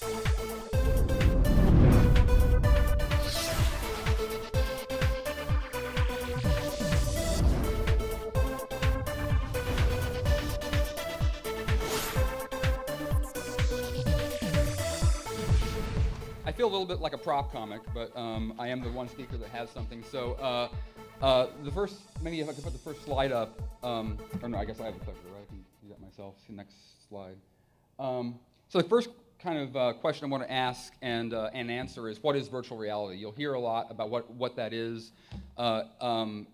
I feel a little bit like a prop comic, but I am the one speaker that has something. So the first, maybe if I could put the first slide up, or no, I guess I have the clicker, right? I can do that myself. See the next slide. So the first kind of question I want to ask and answer is, what is virtual reality? You'll hear a lot about what that is. The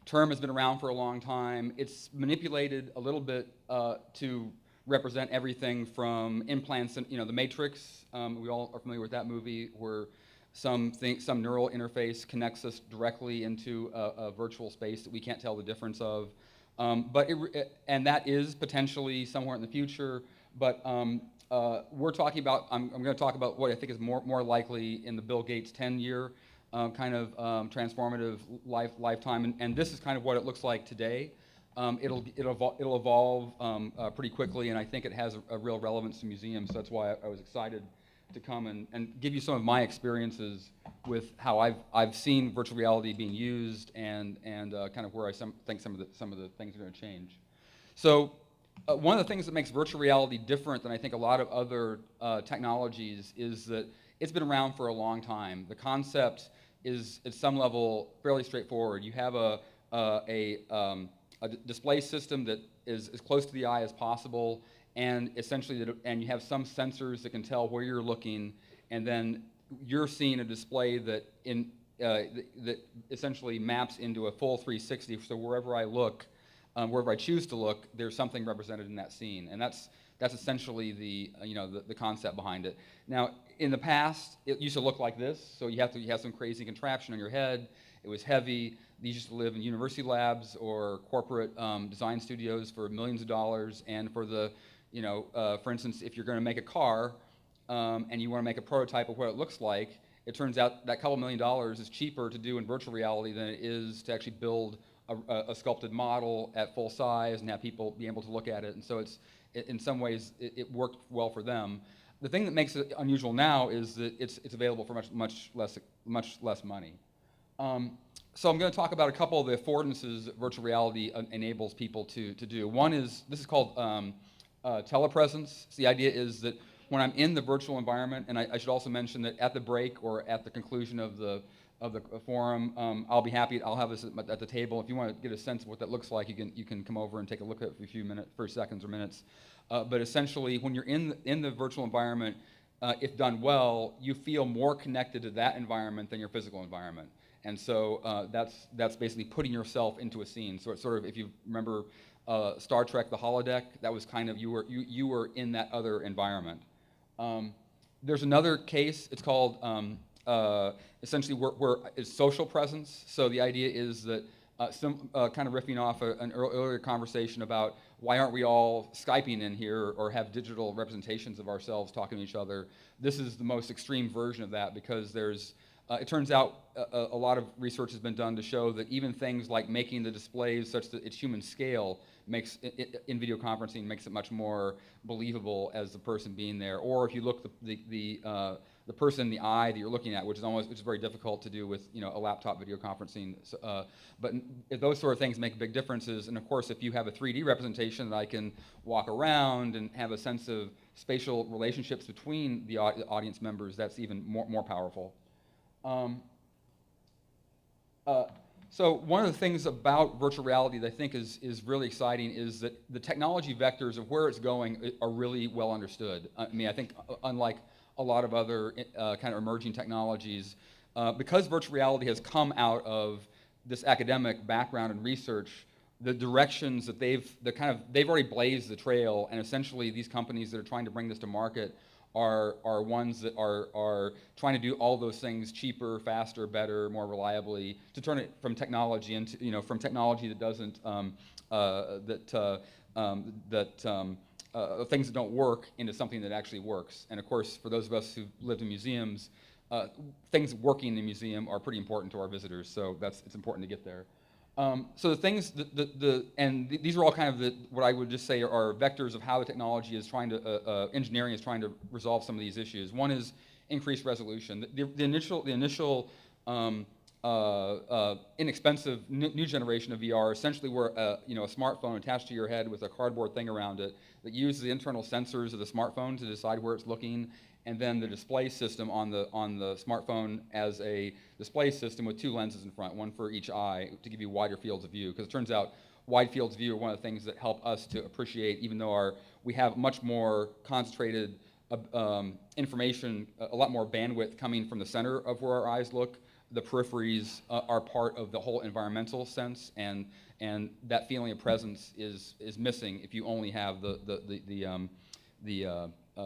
term has been around for a long time. It's manipulated a little bit to represent everything from implants and, the Matrix. We all are familiar with that movie, where some neural interface connects us directly into a virtual space that we can't tell the difference of. And that is potentially somewhere in the future. But we're talking about. I'm going to talk about what I think is more likely in the Bill Gates 10-year kind of transformative lifetime, and this is kind of what it looks like today. It'll evolve pretty quickly, and I think it has a real relevance to museums. So that's why I was excited to come and give you some of my experiences with how I've seen virtual reality being used, and kind of where I think some of the things are going to change. So one of the things that makes virtual reality different than I think a lot of other technologies is that it's been around for a long time. The concept is at some level fairly straightforward. You have a display system that is as close to the eye as possible, and essentially, and you have some sensors that can tell where you're looking, and then you're seeing a display that that essentially maps into a full 360. So wherever I look, wherever I choose to look, there's something represented in that scene, and that's essentially the concept behind it. Now, in the past, it used to look like this. So you have some crazy contraption on your head. It was heavy. These used to live in university labs or corporate design studios for millions of dollars. And for for instance, if you're going to make a car and you want to make a prototype of what it looks like, it turns out that couple $1 million is cheaper to do in virtual reality than it is to actually build a sculpted model at full size and have people be able to look at it. And so in some ways, it worked well for them. The thing that makes it unusual now is that it's available for much less money. So I'm going to talk about a couple of the affordances that virtual reality enables people to do. One is, this is called telepresence. So the idea is that when I'm in the virtual environment, and I should also mention that at the break or at the conclusion of the forum, I'll have this at the table. If you want to get a sense of what that looks like, you can come over and take a look at it for a few seconds or minutes. But essentially, when you're in the virtual environment, if done well, you feel more connected to that environment than your physical environment. And so that's basically putting yourself into a scene. So it's sort of, if you remember Star Trek: The Holodeck, that was kind of you were in that other environment. There's another case. It's called essentially where it's social presence. So the idea is that kind of riffing off an earlier conversation about why aren't we all Skyping in here or have digital representations of ourselves talking to each other. This is the most extreme version of that, because it turns out a lot of research has been done to show that even things like making the displays such that it's human scale makes in video conferencing makes it much more believable as the person being there. Or if you look the person in the eye that you're looking at, which is very difficult to do with a laptop video conferencing. But if those sort of things make big differences, and of course if you have a 3D representation that I can walk around and have a sense of spatial relationships between the audience members, that's even more powerful. So one of the things about virtual reality that I think is really exciting is that the technology vectors of where it's going are really well understood. I mean, I think unlike a lot of other kind of emerging technologies, because virtual reality has come out of this academic background and research, the directions that they've already blazed the trail, and essentially these companies that are trying to bring this to market are ones that are trying to do all those things cheaper, faster, better, more reliably, to turn it from technology into from technology that doesn't things that don't work into something that actually works. And of course, for those of us who've lived in museums, things working in the museum are pretty important to our visitors. So it's important to get there. So the things, these are all kind of what I would just say are vectors of how the technology is trying to, engineering is trying to resolve some of these issues. One is increased resolution. The initial inexpensive new generation of VR essentially were a smartphone attached to your head with a cardboard thing around it that uses the internal sensors of the smartphone to decide where it's looking, and then the display system on the smartphone as a display system with two lenses in front, one for each eye, to give you wider fields of view. Because it turns out wide fields of view are one of the things that help us to appreciate, even though we have much more concentrated information, a lot more bandwidth coming from the center of where our eyes look. The peripheries are part of the whole environmental sense, and that feeling of presence is missing if you only have the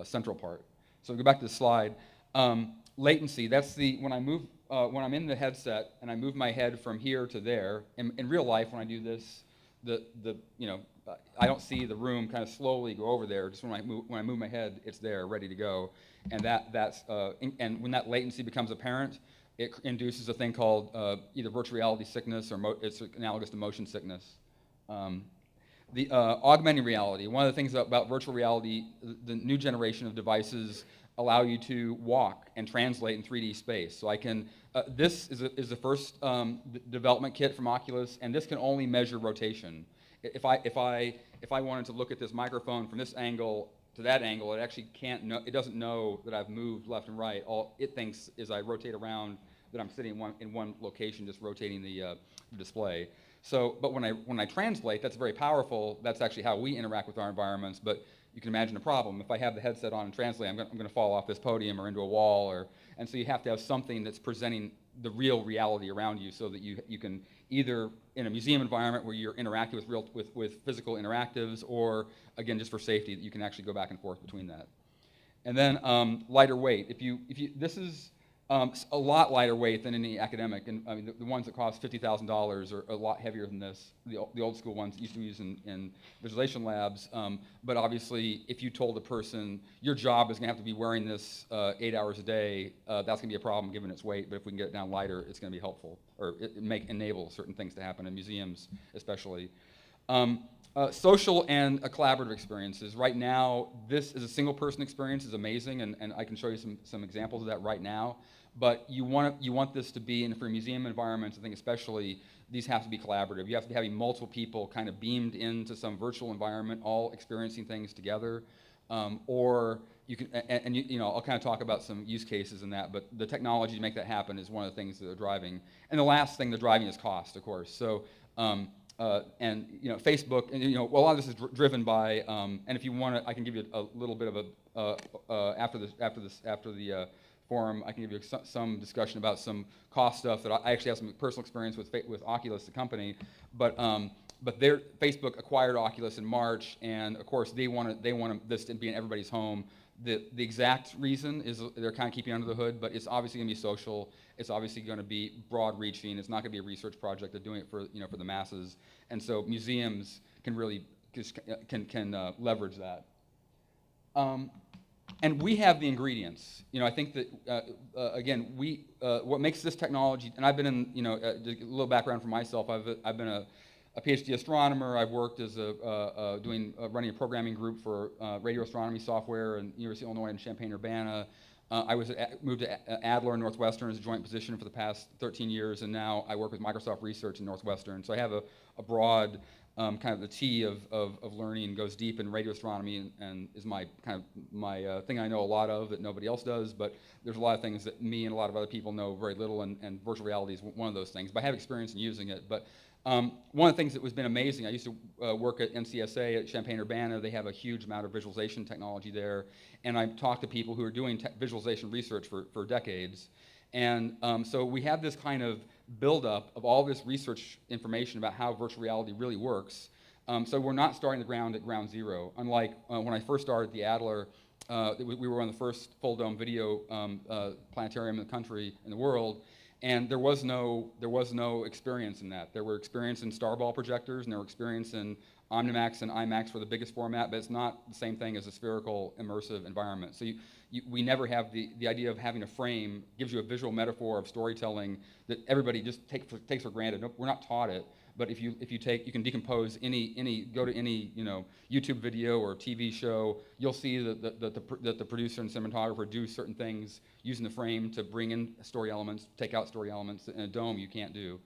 central part. So go back to the slide. Latency. That's when I move when I'm in the headset and I move my head from here to there. In real life, when I do this, I don't see the room kind of slowly go over there. Just when I move my head, it's there, ready to go. And and when that latency becomes apparent, it induces a thing called either virtual reality sickness or it's analogous to motion sickness. The augmented reality. One of the things about virtual reality, the new generation of devices allow you to walk and translate in 3D space. So I can. This is the first development kit from Oculus, and this can only measure rotation. If I wanted to look at this microphone from this angle to that angle, it actually can't know. It doesn't know that I've moved left and right. All it thinks is I rotate around that I'm sitting in one location, just rotating the display. So, but when I translate, that's very powerful. That's actually how we interact with our environments. But you can imagine a problem. If I have the headset on and translate, I'm going to fall off this podium or into a wall, and so you have to have something that's presenting the real reality around you, so that you can either in a museum environment where you're interacting with physical interactives, or again just for safety, that you can actually go back and forth between that. And then lighter weight. This is a lot lighter weight than any academic, and I mean the ones that cost $50,000 are a lot heavier than this. The old school ones that used to use in visualization labs. But obviously, if you told a person your job is going to have to be wearing this 8 hours a day, that's going to be a problem given its weight. But if we can get it down lighter, it's going to be helpful, or enable certain things to happen in museums, especially. Social and collaborative experiences. Right now, this is a single-person experience is amazing, and I can show you some examples of that right now. But you want this to be, and for museum environments, I think especially, these have to be collaborative. You have to be having multiple people kind of beamed into some virtual environment, all experiencing things together. Or you can, I'll kind of talk about some use cases in that. But the technology to make that happen is one of the things that are driving. And the last thing they're driving is cost, of course. So. Facebook, and a lot of this is driven by, and if you want to, I can give you a little bit of after the forum, I can give you some discussion about some cost stuff that I actually have some personal experience with Oculus, the company, but Facebook acquired Oculus in March, and of course they want this to be in everybody's home. The exact reason is they're kind of keeping under the hood, but it's obviously going to be social. It's obviously going to be broad-reaching. It's not going to be a research project. They're doing it for the masses, and so museums can really can leverage that. And we have the ingredients. I think that again, what makes this technology. And I've been in a little background for myself. I've been a PhD astronomer. I've worked as running a programming group for radio astronomy software in University of Illinois in Champaign-Urbana. I moved to Adler, Northwestern as a joint position for the past 13 years, and now I work with Microsoft Research in Northwestern. So I have a broad kind of the tea of learning, goes deep in radio astronomy, and is my thing I know a lot of that nobody else does. But there's a lot of things that me and a lot of other people know very little, and virtual reality is one of those things. But I have experience in using it. But one of the things that has been amazing, I used to work at NCSA at Champaign-Urbana. They have a huge amount of visualization technology there. And I've talked to people who are doing visualization research for decades. And so we have this kind of buildup of all this research information about how virtual reality really works. So we're not starting the ground at ground zero. Unlike when I first started the Adler, we were one of the first full-dome video planetarium in the country, in the world. And there was no experience in that. There were experience in Starball projectors, and there were experience in Omnimax and IMAX for the biggest format, but it's not the same thing as a spherical immersive environment. So we never have the idea of having a frame gives you a visual metaphor of storytelling that everybody just takes for granted. We're not taught it, But if you take, you can decompose go to any YouTube video or TV show, you'll see that the producer and cinematographer do certain things using the frame to bring in story elements, take out story elements that in a dome you can't do.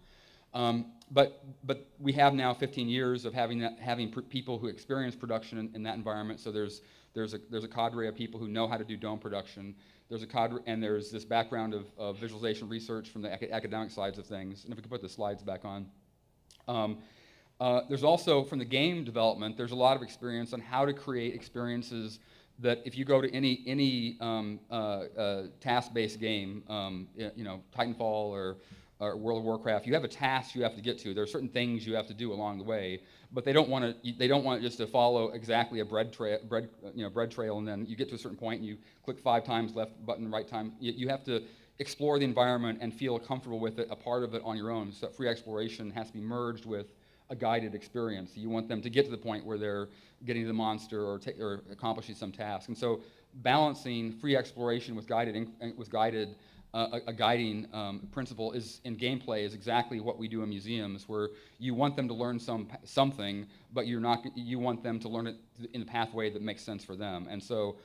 But we have now 15 years of having people who experience production in that environment. So there's a cadre of people who know how to do dome production. There's a cadre, and there's this background of visualization research from the academic sides of things. And if we could put the slides back on. There's also, from the game development, there's a lot of experience on how to create experiences that if you go to any task-based game, Titanfall or World of Warcraft, you have a task you have to get to. There are certain things you have to do along the way, but they don't want just to follow exactly a bread trail, and then you get to a certain point and you click 5 times left button, right time. You have to explore the environment and feel comfortable with it, a part of it on your own. So free exploration has to be merged with a guided experience. You want them to get to the point where they're getting to the monster or accomplishing some task. And so balancing free exploration with a guiding principle in gameplay is exactly what we do in museums, where you want them to learn something, but you want them to learn it in the pathway that makes sense for them. And so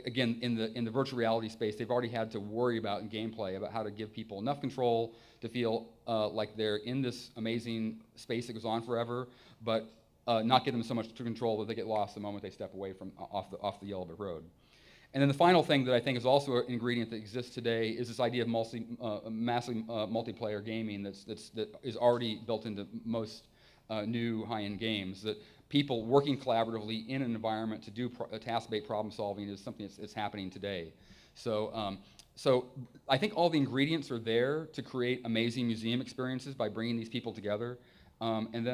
again, in the virtual reality space, they've already had to worry about in gameplay about how to give people enough control to feel like they're in this amazing space that goes on forever, but not give them so much control that they get lost the moment they step away from off the yellow brick road. And then the final thing that I think is also an ingredient that exists today is this idea of massively multiplayer gaming that is already built into most new high-end games. That people working collaboratively in an environment to do task-based problem solving is something that's happening today. So I think all the ingredients are there to create amazing museum experiences by bringing these people together. And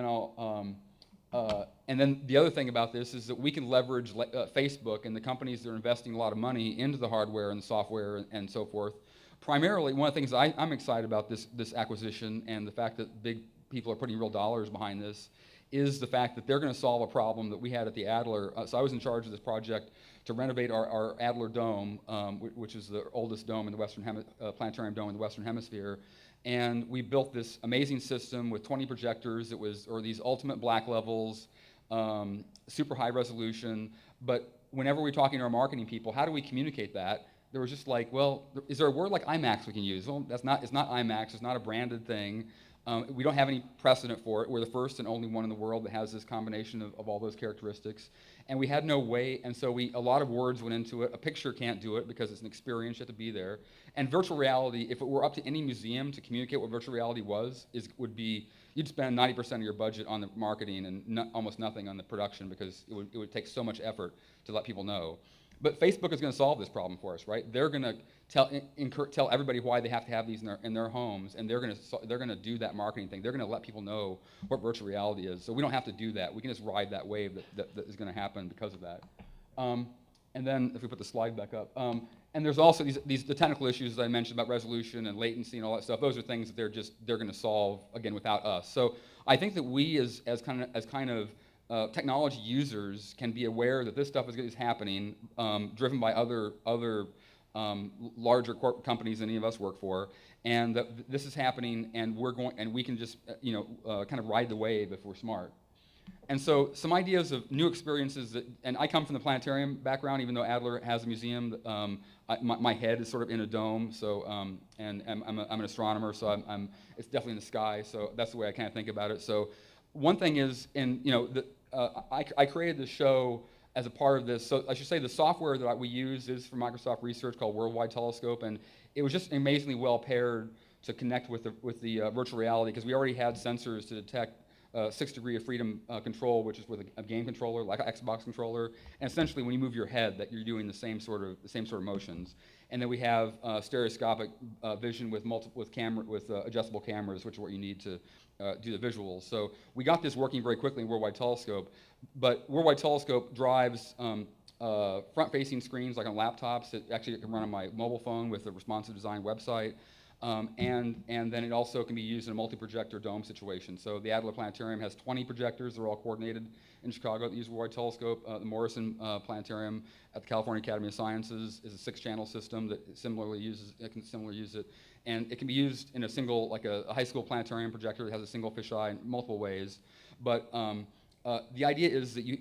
then the other thing about this is that we can leverage Facebook and the companies that are investing a lot of money into the hardware and the software and so forth. Primarily, one of the things I'm excited about this acquisition and the fact that big people are putting real dollars behind this is the fact that they're going to solve a problem that we had at the Adler. So I was in charge of this project to renovate our Adler Dome, which is the oldest dome in the Western planetarium dome in the Western Hemisphere. And we built this amazing system with 20 projectors. Or these ultimate black levels, super high resolution. But whenever we're talking to our marketing people, how do we communicate that? There was just like, well, is there a word like IMAX we can use? Well, it's not IMAX. It's not a branded thing. We don't have any precedent for it. We're the first and only one in the world that has this combination of all those characteristics. And we had no way, and so a lot of words went into it. A picture can't do it because it's an experience, you have to be there. And virtual reality, if it were up to any museum to communicate what virtual reality would be, you'd spend 90% of your budget on the marketing and almost nothing on the production, because it would take so much effort to let people know. But Facebook is going to solve this problem for us, right? They're going to tell everybody why they have to have these in their homes, and they're going to do that marketing thing. They're going to let people know what virtual reality is. So we don't have to do that. We can just ride that wave that is going to happen because of that. And then if we put the slide back up, and there's also the technical issues that I mentioned about resolution and latency and all that stuff. Those are things that they're going to solve again without us. So I think that we as kind of technology users can be aware that this stuff is happening, driven by other larger corporate companies than any of us work for, and that this is happening, and we can just kind of ride the wave if we're smart. And so some ideas of new experiences and I come from the planetarium background, even though Adler has a museum. My head is sort of in a dome, so and I'm an astronomer, so it's definitely in the sky. So that's the way I kind of think about it. So one thing is, I created this show as a part of this. So I should say the software that we use is from Microsoft Research called Worldwide Telescope, and it was just amazingly well paired to connect with the virtual reality, because we already had sensors to detect 6 degree of freedom control, which is with a game controller, like an Xbox controller, and essentially when you move your head, that you're doing the same sort of motions. And then we have stereoscopic vision with adjustable cameras, which is what you need to do the visuals. So we got this working very quickly in Worldwide Telescope, but Worldwide Telescope drives front-facing screens like on laptops. It actually can run on my mobile phone with a responsive design website. and then it also can be used in a multi-projector dome situation. So the Adler Planetarium has 20 projectors. They're all coordinated in Chicago that use Worldwide Telescope. The Morrison Planetarium at the California Academy of Sciences is a 6-channel system that similarly uses it. And it can be used in a single, like a high school planetarium projector that has a single fisheye in multiple ways. But the idea is that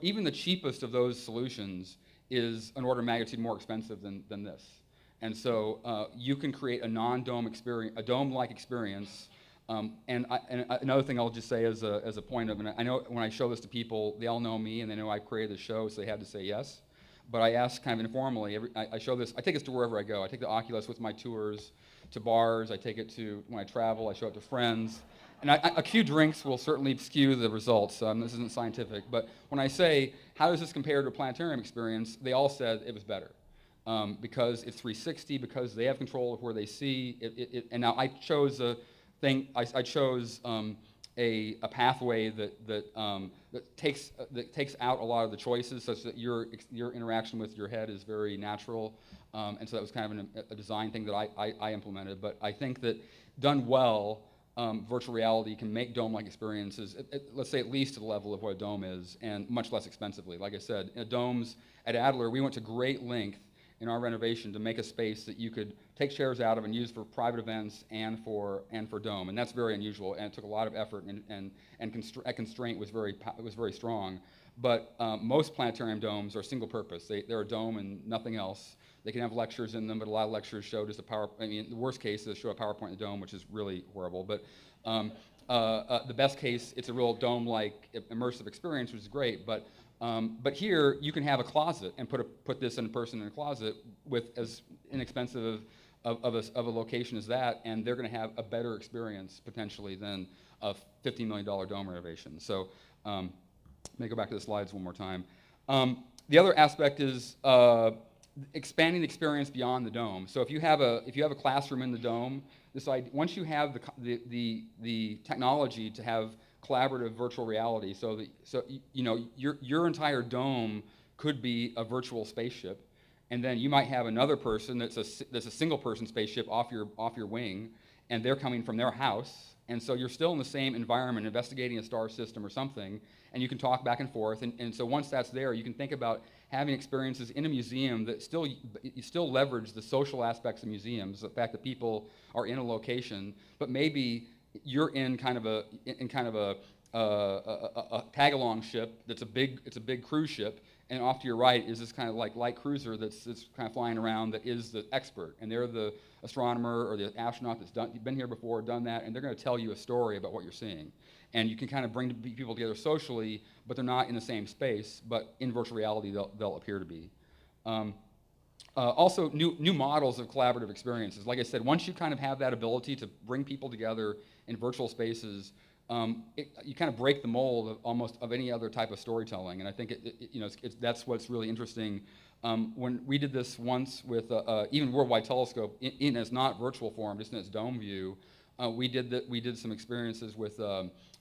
even the cheapest of those solutions is an order of magnitude more expensive than this. And so you can create a non-dome experience, a dome-like experience. And another thing I'll just say as a point of, and I know when I show this to people, they all know me and they know I created the show, so they had to say yes. But I ask kind of informally, I show this, I take this to wherever I go. I take the Oculus with my tours to bars, I take it to, when I travel, I show it to friends. And a few drinks will certainly skew the results. This isn't scientific. But when I say, how does this compare to a planetarium experience, they all said it was better. Because it's 360, because they have control of where they see. And now I chose a thing. I chose a pathway that takes out a lot of the choices, such that your interaction with your head is very natural. And so that was kind of a design thing that I implemented. But I think that done well, virtual reality can make dome-like experiences, let's say at least to the level of what a dome is, and much less expensively. Like I said, domes at Adler, we went to great length in our renovation to make a space that you could take chairs out of and use for private events and for dome, and that's very unusual, and it took a lot of effort, and constraint was very strong. But most planetarium domes are single purpose. They're a dome and nothing else. They can have lectures in them, but a lot of lectures show just the worst case is show a PowerPoint in the dome, which is really horrible. But the best case, it's a real dome-like immersive experience, which is great. But here, you can have a closet and put this in person in a closet with as inexpensive of a location as that, and they're going to have a better experience potentially than a $15 million dome renovation. So let me go back to the slides one more time. The other aspect is expanding the experience beyond the dome. So if you have a classroom in the dome, once you have the technology to have collaborative virtual reality, so your entire dome could be a virtual spaceship, and then you might have another person that's a single person spaceship off your wing, and they're coming from their house, and so you're still in the same environment investigating a star system or something, and you can talk back and forth, and so once that's there, you can think about having experiences in a museum that you still leverage the social aspects of museums, the fact that people are in a location, but maybe you're in kind of a tag-along ship it's a big cruise ship, and off to your right is this kind of like light cruiser that's kind of flying around that is the expert, and they're the astronomer or the astronaut that's been here before, done that, and they're going to tell you a story about what you're seeing. And you can kind of bring people together socially, but they're not in the same space, but in virtual reality they'll appear to be. Also, new models of collaborative experiences. Like I said, once you kind of have that ability to bring people together in virtual spaces, you kind of break the mold of any other type of storytelling. And I think that's what's really interesting. When we did this once with even Worldwide Telescope in its not virtual form, just in its dome view, we did some experiences with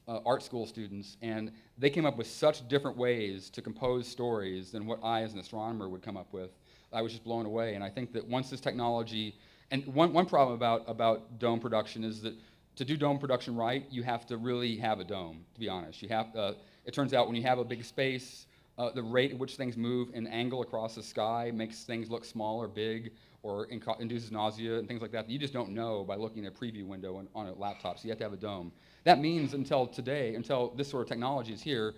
art school students, and they came up with such different ways to compose stories than what I as an astronomer would come up with. I was just blown away, and I think that once this technology, and one problem about dome production is that to do dome production right, you have to really have a dome, to be honest. It turns out when you have a big space, the rate at which things move and angle across the sky makes things look small or big, or induces nausea and things like that you just don't know by looking at a preview window on a laptop, so you have to have a dome. That means until this sort of technology is here,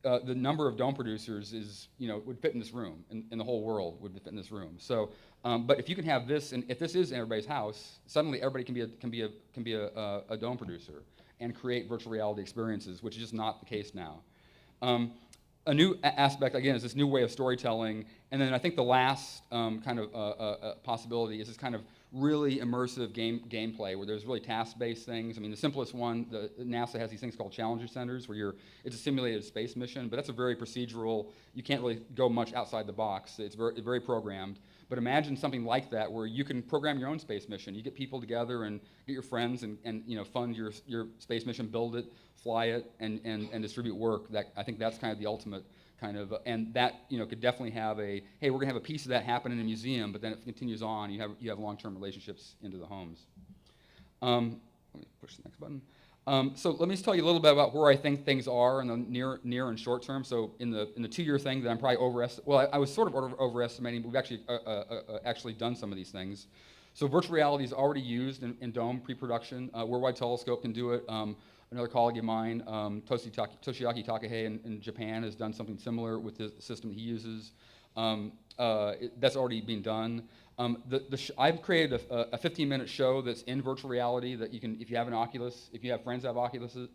the number of dome producers would fit in this room, and the whole world would fit in this room. So, but if you can have this, and if this is in everybody's house, suddenly everybody can be a dome producer and create virtual reality experiences, which is just not the case now. A new aspect, again, is this new way of storytelling. And then I think the last kind of possibility is this kind of really immersive gameplay where there's really task-based things. I mean, the simplest one, NASA has these things called Challenger Centers where it's a simulated space mission, but that's a very procedural, you can't really go much outside the box. It's very programmed. But imagine something like that where you can program your own space mission. You get people together and get your friends and fund your space mission, build it, fly it, and distribute work. I think that's kind of the ultimate kind of, and that could definitely have hey, we're gonna have a piece of that happen in a museum, but then it continues on. You have long-term relationships into the homes. Let me push the next button. So let me just tell you a little bit about where I think things are in the near and short term. So in the 2-year thing that I'm probably I was sort of overestimating, but we've actually done some of these things. So virtual reality is already used in Dome pre-production. Worldwide Telescope can do it. Another colleague of mine, Toshiaki Takahei in Japan, has done something similar with the system he uses. That's already being done. I've created a 15-minute show that's in virtual reality that you can, if you have an Oculus, if you have friends that have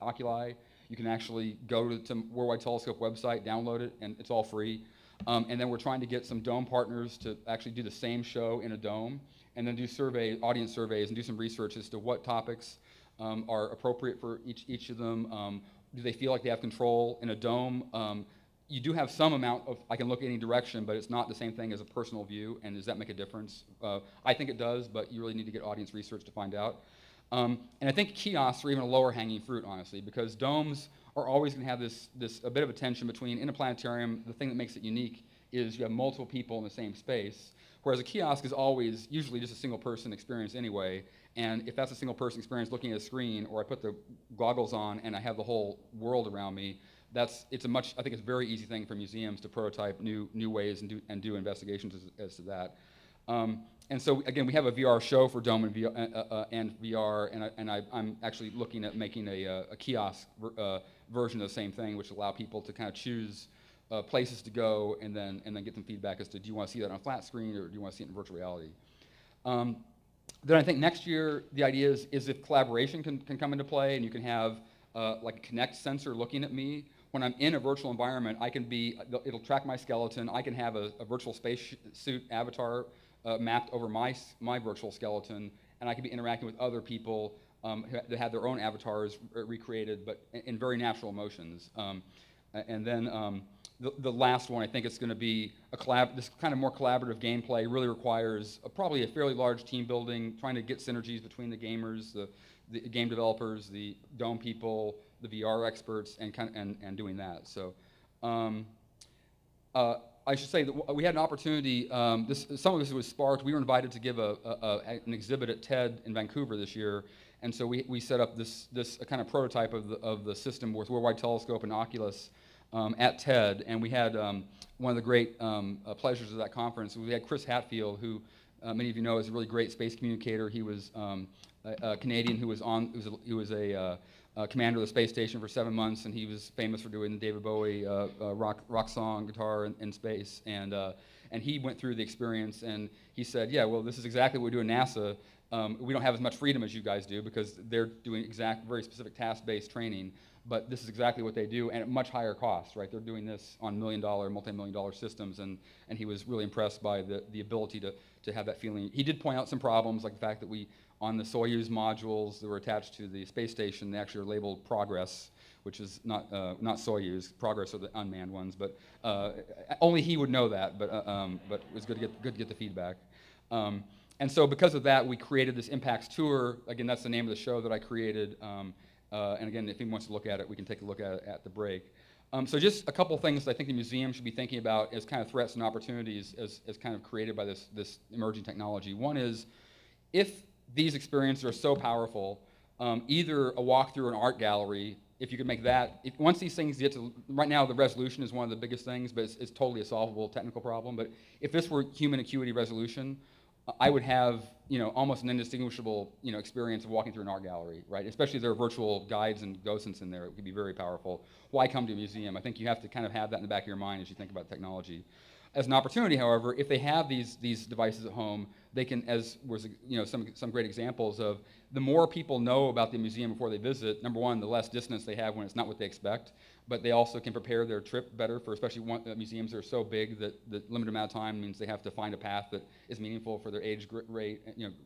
Oculi, you can actually go to Worldwide Telescope website, download it, and it's all free. And then we're trying to get some Dome partners to actually do the same show in a Dome, and then do audience surveys, and do some research as to what topics are appropriate for each of them. Do they feel like they have control in a Dome? You do have some amount of, I can look any direction, but it's not the same thing as a personal view, and does that make a difference? I think it does, but you really need to get audience research to find out. And I think kiosks are even a lower hanging fruit, honestly, because domes are always going to have a bit of a tension between, in a planetarium, the thing that makes it unique is you have multiple people in the same space, whereas a kiosk is always usually just a single person experience anyway, and if that's a single person experience looking at a screen, or I put the goggles on and I have the whole world around me, I think it's a very easy thing for museums to prototype new ways and do investigations as to that. And so again, we have a VR show for Dome and VR, and I'm actually looking at making a kiosk version of the same thing, which will allow people to kind of choose places to go and then get some feedback as to, do you want to see that on a flat screen, or do you want to see it in virtual reality? Then I think next year the idea is if collaboration can come into play, and you can have like a Kinect sensor looking at me. When I'm in a virtual environment, it'll track my skeleton. I can have a virtual space suit avatar mapped over my virtual skeleton, and I can be interacting with other people that have their own avatars recreated, but in very natural motions. And then the last one, I think it's going to be this kind of more collaborative gameplay really requires probably a fairly large team building, trying to get synergies between the gamers, the game developers, the Dome people, the VR experts, and doing that. So I should say that we had an opportunity. Some of this was sparked. We were invited to give an exhibit at TED in Vancouver this year, and so we set up this kind of prototype of the system with Worldwide Telescope and Oculus at TED, and we had one of the great pleasures of that conference. We had Chris Hadfield, who many of you know is a really great space communicator. He was a Canadian who was a commander of the space station for 7 months, and he was famous for doing David Bowie rock song guitar in space. And he went through the experience, and he said, yeah, well, this is exactly what we do in NASA. We don't have as much freedom as you guys do because they're doing very specific task-based training, but this is exactly what they do, and at much higher cost, right? They're doing this on multi-million-dollar systems, and he was really impressed by the ability to have that feeling. He did point out some problems, like the fact that on the Soyuz modules that were attached to the space station, they actually are labeled Progress, which is not Soyuz. Progress are the unmanned ones, but only he would know that. But it was good to get the feedback. And so because of that, we created this Impacts Tour. Again, that's the name of the show that I created. And again, if anyone wants to look at it, we can take a look at it at the break. So just a couple things I think the museum should be thinking about as kind of threats and opportunities as kind of created by this emerging technology. One is, if these experiences are so powerful, either a walk through an art gallery, if you could make that, once these things get to, right now the resolution is one of the biggest things, but it's totally a solvable technical problem. But if this were human acuity resolution, I would have almost an indistinguishable experience of walking through an art gallery, right? Especially if there are virtual guides and docents in there, it could be very powerful. Why come to a museum? I think you have to kind of have that in the back of your mind as you think about technology. As an opportunity, however, if they have these devices at home, they can, as was some great examples of, the more people know about the museum before they visit, number one, the less distance they have when it's not what they expect, but they also can prepare their trip better for, especially museums that are so big that the limited amount of time means they have to find a path that is meaningful for their age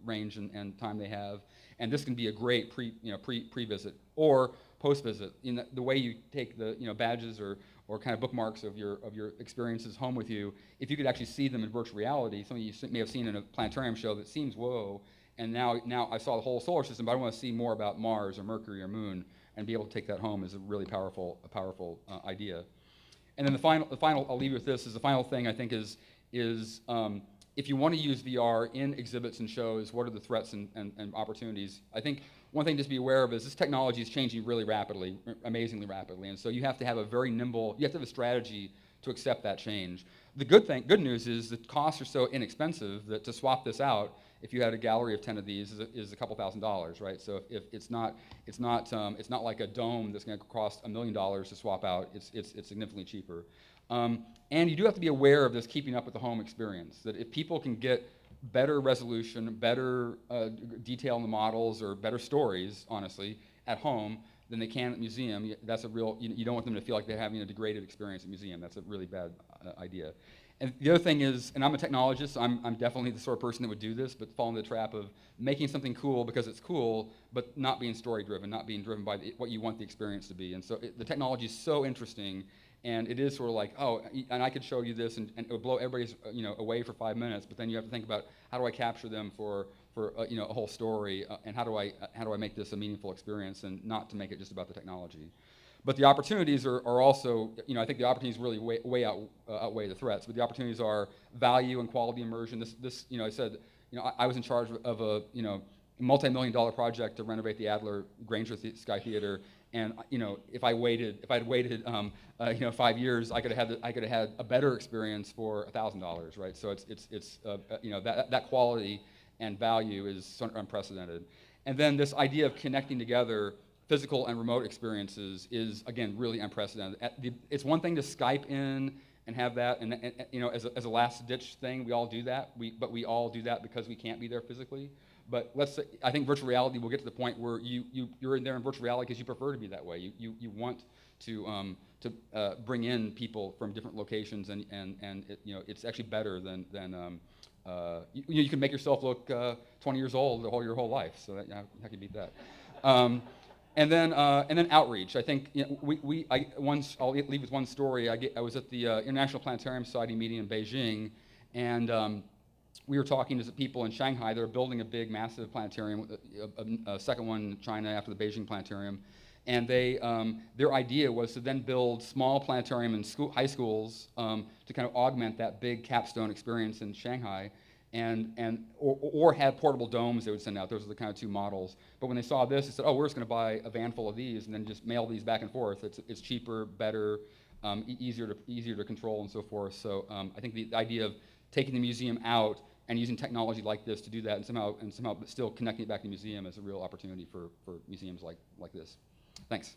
range and time they have. And this can be a great pre-visit or post-visit. The way you take the badges or kind of bookmarks of your experiences home with you, if you could actually see them in virtual reality, some of you may have seen in a planetarium show that seems whoa, and now I saw the whole solar system, but I want to see more about Mars or Mercury or Moon, and be able to take that home is a really powerful idea. And then the final I'll leave you with this, is the final thing I think is if you want to use VR in exhibits and shows, what are the threats and opportunities? I think one thing just to be aware of is this technology is changing really rapidly, amazingly rapidly, and so you have to have a very nimble, you have to have a strategy to accept that change. The good news is the costs are so inexpensive that to swap this out, if you had a gallery of 10 of these, is a couple $1,000s, right? So if it's not like a dome that's going to cost $1 million to swap out. It's significantly cheaper. And you do have to be aware of this keeping up with the home experience, that if people can get better resolution, better detail in the models, or better stories, honestly, at home than they can at museum, that's a real, you don't want them to feel like they're having a degraded experience at museum. That's a really bad idea. And the other thing is, and I'm a technologist, so I'm definitely the sort of person that would do this, but fall into the trap of making something cool because it's cool, but not being story-driven, not being driven by what you want the experience to be. And so the technology is so interesting, and it is sort of like, oh, and I could show you this, and it would blow everybody's away for 5 minutes, but then you have to think about how do I capture them for a whole story, and how do I make this a meaningful experience, and not to make it just about the technology. But the opportunities are also, I think the opportunities really outweigh the threats. But the opportunities are value and quality immersion. I said, I was in charge of a, multi-million-dollar project to renovate the Adler Granger Sky Theater, and if I'd waited 5 years, I could have had a better experience for $1,000, right? So it's that quality and value is sort of unprecedented. And then this idea of connecting together physical and remote experiences is, again, really unprecedented. It's one thing to Skype in and have that, and as a last-ditch thing, we all do that. But we all do that because we can't be there physically. But let's say, I think virtual reality will get to the point where you're in there in virtual reality because you prefer to be that way. You want to bring in people from different locations, and it's actually better than you can make yourself look 20 years old your whole life. So how can you beat that? And then outreach. I think I'll leave with one story. I was at the International Planetarium Society meeting in Beijing, and we were talking to people in Shanghai. They're building a big, massive planetarium, a second one in China after the Beijing Planetarium, and their idea was to then build small planetarium in high schools to kind of augment that big capstone experience in Shanghai. Or have portable domes they would send out. Those are the kind of two models. But when they saw this, they said, oh, we're just going to buy a van full of these and then just mail these back and forth. It's cheaper, better, easier to control, and so forth. So I think the idea of taking the museum out and using technology like this to do that, and somehow still connecting it back to the museum is a real opportunity for museums like this. Thanks.